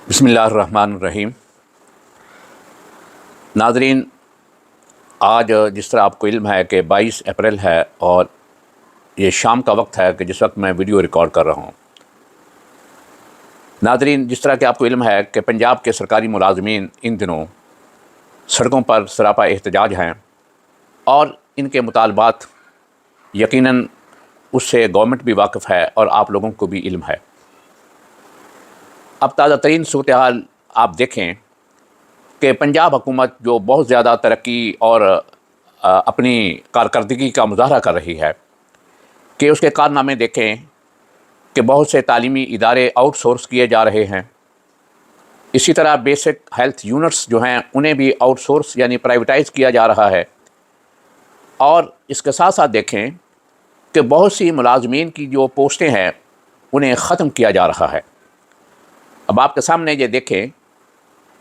بسم اللہ الرحمن الرحیم۔ ناظرین، آج جس طرح آپ کو علم ہے کہ 22 اپریل ہے اور یہ شام کا وقت ہے کہ جس وقت میں ویڈیو ریکارڈ کر رہا ہوں۔ ناظرین، جس طرح کہ آپ کو علم ہے کہ پنجاب کے سرکاری ملازمین ان دنوں سڑکوں پر سراپا احتجاج ہیں اور ان کے مطالبات یقیناً اس سے گورنمنٹ بھی واقف ہے اور آپ لوگوں کو بھی علم ہے۔ اب تازہ ترین صورتحال آپ دیکھیں کہ پنجاب حکومت جو بہت زیادہ ترقی اور اپنی کارکردگی کا مظاہرہ کر رہی ہے کہ اس کے کارنامے دیکھیں کہ بہت سے تعلیمی ادارے آؤٹ سورس کیے جا رہے ہیں۔ اسی طرح بیسک ہیلتھ یونٹس جو ہیں انہیں بھی آؤٹ سورس یعنی پرائیویٹائز کیا جا رہا ہے، اور اس کے ساتھ ساتھ دیکھیں کہ بہت سی ملازمین کی جو پوسٹیں ہیں انہیں ختم کیا جا رہا ہے۔ اب آپ کے سامنے یہ دیکھیں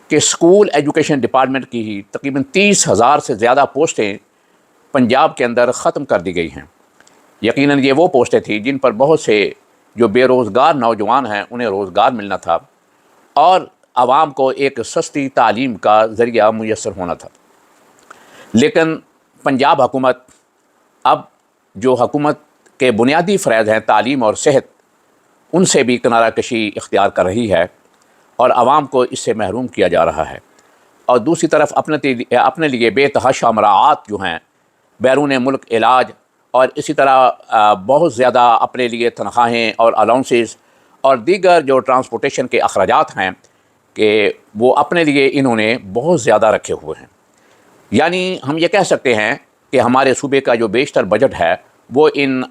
کہ اسکول ایجوکیشن ڈپارٹمنٹ کی ہی تقریباً 30,000 سے زیادہ پوسٹیں پنجاب کے اندر ختم کر دی گئی ہیں۔ یقیناً یہ وہ پوسٹیں تھیں جن پر بہت سے جو بے روزگار نوجوان ہیں انہیں روزگار ملنا تھا اور عوام کو ایک سستی تعلیم کا ذریعہ میسر ہونا تھا۔ لیکن پنجاب حکومت اب جو حکومت کے بنیادی فرائض ہیں تعلیم اور صحت، ان سے بھی کنارہ کشی اختیار کر رہی ہے اور عوام کو اس سے محروم کیا جا رہا ہے، اور دوسری طرف اپنے لیے بے تحاشا مراعات جو ہیں بیرون ملک علاج اور اسی طرح بہت زیادہ اپنے لیے تنخواہیں اور الاؤنسز اور دیگر جو ٹرانسپورٹیشن کے اخراجات ہیں کہ وہ اپنے لیے انہوں نے بہت زیادہ رکھے ہوئے ہیں۔ یعنی ہم یہ کہہ سکتے ہیں کہ ہمارے صوبے کا جو بیشتر بجٹ ہے وہ ان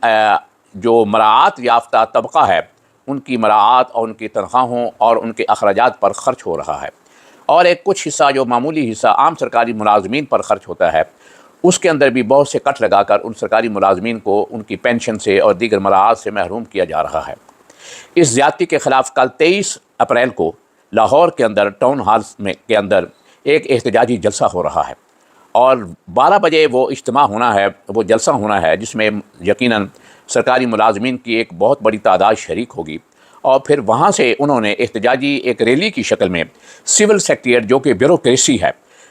جو مراعات یافتہ طبقہ ہے ان کی مراعات اور ان کی تنخواہوں اور ان کے اخراجات پر خرچ ہو رہا ہے، اور ایک کچھ حصہ جو معمولی حصہ عام سرکاری ملازمین پر خرچ ہوتا ہے اس کے اندر بھی بہت سے کٹ لگا کر ان سرکاری ملازمین کو ان کی پینشن سے اور دیگر مراعات سے محروم کیا جا رہا ہے۔ اس زیادتی کے خلاف کل 23 اپریل کو لاہور کے اندر ٹاؤن ہال کے اندر ایک احتجاجی جلسہ ہو رہا ہے، اور 12 بجے وہ اجتماع ہونا ہے، وہ جلسہ ہونا ہے جس میں یقیناً سرکاری ملازمین کی ایک بہت بڑی تعداد شریک ہوگی، اور پھر وہاں سے انہوں نے احتجاجی ایک ریلی کی شکل میں سول سیکریٹریٹ جو کہ بیوروکریسی ہے،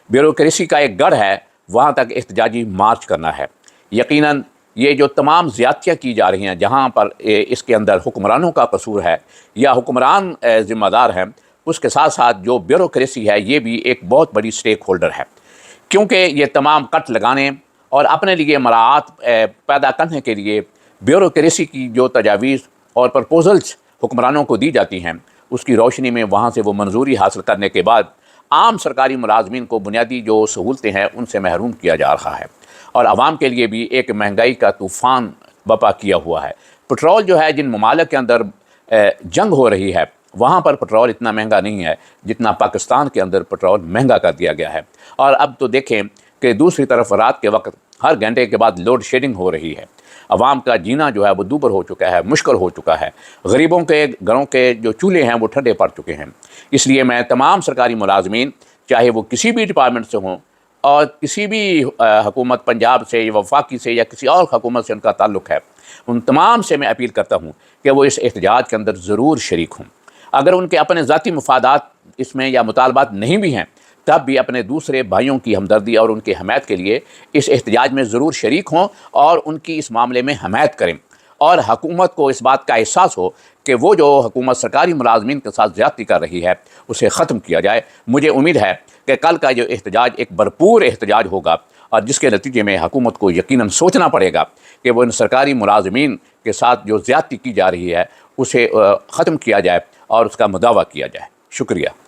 بیوروکریسی کا ایک گڑھ ہے، وہاں تک احتجاجی مارچ کرنا ہے۔ یقیناً یہ جو تمام زیادتیاں کی جا رہی ہیں جہاں پر اس کے اندر حکمرانوں کا قصور ہے یا حکمران ذمہ دار ہیں، اس کے ساتھ ساتھ جو بیوروکریسی ہے یہ بھی ایک بہت بڑی سٹیک ہولڈر ہے، کیونکہ یہ تمام کٹ لگانے اور اپنے لیے مراعات پیدا کرنے کے لیے بیوروکریسی کی جو تجاویز اور پرپوزلز حکمرانوں کو دی جاتی ہیں اس کی روشنی میں وہاں سے وہ منظوری حاصل کرنے کے بعد عام سرکاری ملازمین کو بنیادی جو سہولتیں ہیں ان سے محروم کیا جا رہا ہے، اور عوام کے لیے بھی ایک مہنگائی کا طوفان بپا کیا ہوا ہے۔ پٹرول جو ہے جن ممالک کے اندر جنگ ہو رہی ہے وہاں پر پٹرول اتنا مہنگا نہیں ہے جتنا پاکستان کے اندر پٹرول مہنگا کر دیا گیا ہے، اور اب تو دیکھیں کہ دوسری طرف رات کے وقت ہر گھنٹے کے بعد لوڈ شیڈنگ ہو رہی ہے۔ عوام کا جینا جو ہے وہ دوبر ہو چکا ہے، مشکل ہو چکا ہے، غریبوں کے گھروں کے جو چولہے ہیں وہ ٹھنڈے پڑ چکے ہیں۔ اس لیے میں تمام سرکاری ملازمین چاہے وہ کسی بھی ڈپارٹمنٹ سے ہوں اور کسی بھی حکومت پنجاب سے یا وفاقی سے یا کسی اور حکومت سے ان کا تعلق ہے، ان تمام سے میں اپیل کرتا ہوں کہ وہ اس احتجاج کے اندر ضرور شریک ہوں۔ اگر ان کے اپنے ذاتی مفادات اس میں یا مطالبات نہیں بھی ہیں تب بھی اپنے دوسرے بھائیوں کی ہمدردی اور ان کی حمایت کے لیے اس احتجاج میں ضرور شریک ہوں اور ان کی اس معاملے میں حمایت کریں، اور حکومت کو اس بات کا احساس ہو کہ وہ جو حکومت سرکاری ملازمین کے ساتھ زیادتی کر رہی ہے اسے ختم کیا جائے۔ مجھے امید ہے کہ کل کا جو احتجاج ایک بھرپور احتجاج ہوگا، اور جس کے نتیجے میں حکومت کو یقیناً سوچنا پڑے گا کہ وہ ان سرکاری ملازمین کے ساتھ جو زیادتی کی جا رہی ہے اسے ختم کیا جائے اور اس کا مداوع کیا جائے۔ شکریہ۔